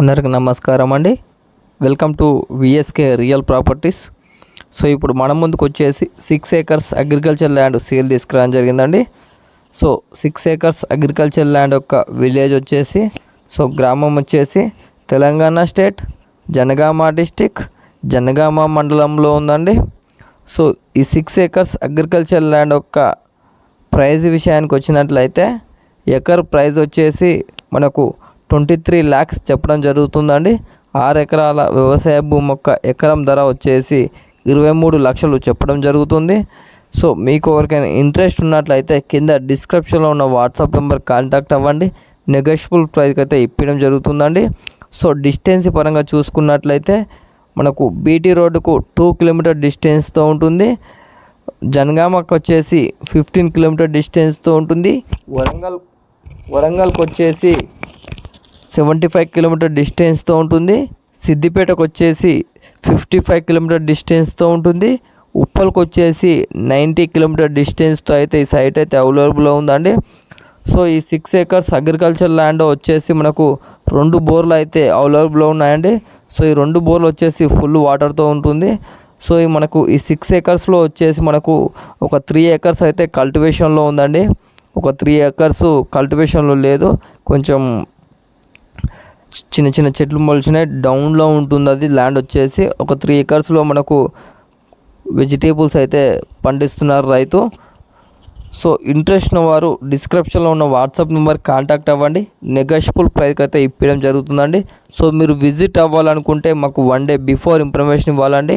అందరికీ నమస్కారం అండి. Welcome to VSK real properties. So ఇప్పుడు మన ముందుకు వచ్చేసి 6 acres అగ్రికల్చర్ ల్యాండ్ సేల్ తీసుకురావడం జరిగిందండి. సో 6 acres అగ్రికల్చర్ ల్యాండ్ యొక్క విలేజ్ వచ్చేసి, సో గ్రామం వచ్చేసి తెలంగాణ స్టేట్ జనగామ డిస్టిక్ జనగామ మండలంలో ఉందండి. సో ఈ 6 acres అగ్రికల్చర్ ల్యాండ్ యొక్క ప్రైజ్ విషయానికి వచ్చినట్లయితే ఎకర్ ప్రైజ్ వచ్చేసి మనకు 23 lakhs చెప్పడం జరుగుతుందండి. 6 ఎకరాల వ్యవసాయ భూమి యొక్క ఎకరం ధర వచ్చేసి 23 లక్షలు చెప్పడం జరుగుతుంది. సో మీకు ఎవరికైనా ఇంట్రెస్ట్ ఉన్నట్లయితే కింద డిస్క్రిప్షన్లో ఉన్న వాట్సాప్ నెంబర్ కాంటాక్ట్ అవ్వండి. నెగోషియబుల్ ప్రైస్కి అయితే ఇప్పడం జరుగుతుందండి. సో డిస్టెన్స్ పరంగా చూసుకున్నట్లయితే మనకు బీటీ రోడ్డుకు 2 కిలోమీటర్ డిస్టెన్స్తో ఉంటుంది. జనగామకు వచ్చేసి 15 కిలోమీటర్ డిస్టెన్స్తో ఉంటుంది. వరంగల్కి వచ్చేసి 75 కిలోమీటర్ డిస్టెన్స్తో ఉంటుంది. సిద్దిపేటకు వచ్చేసి 55 కిలోమీటర్ డిస్టెన్స్తో ఉంటుంది. ఉప్పల్కి వచ్చేసి 90 కిలోమీటర్ డిస్టెన్స్తో అయితే ఈ సైట్ అయితే అవైలబుల్లో ఉందండి. సో ఈ 6 acres అగ్రికల్చర్ ల్యాండ్ వచ్చేసి మనకు 2 బోర్లు అయితే అవైలబుల్లో ఉన్నాయండి. సో ఈ 2 బోర్లు వచ్చేసి ఫుల్ వాటర్తో ఉంటుంది. సో ఈ మనకు ఈ 6 acresలో వచ్చేసి మనకు ఒక 3 acres అయితే కల్టివేషన్లో ఉందండి. ఒక 3 acres కల్టివేషన్లో లేదు, కొంచెం చిన్న చిన్న చెట్లు మొలిచినాయి, డౌన్లో ఉంటుంది అది ల్యాండ్ వచ్చేసి. ఒక 3 acresలో మనకు వెజిటేబుల్స్ అయితే పండిస్తున్నారు రైతు. సో ఇంట్రెస్ట్ ఉన్న వారు డిస్క్రిప్షన్లో ఉన్న వాట్సాప్ నెంబర్ కాంటాక్ట్ అవ్వండి. నెగోషియబుల్ ప్రైస్కి అయితే ఇప్పడం జరుగుతుందండి. సో మీరు విజిట్ అవ్వాలనుకుంటే మాకు 1 day బిఫోర్ ఇన్ఫర్మేషన్ ఇవ్వాలండి.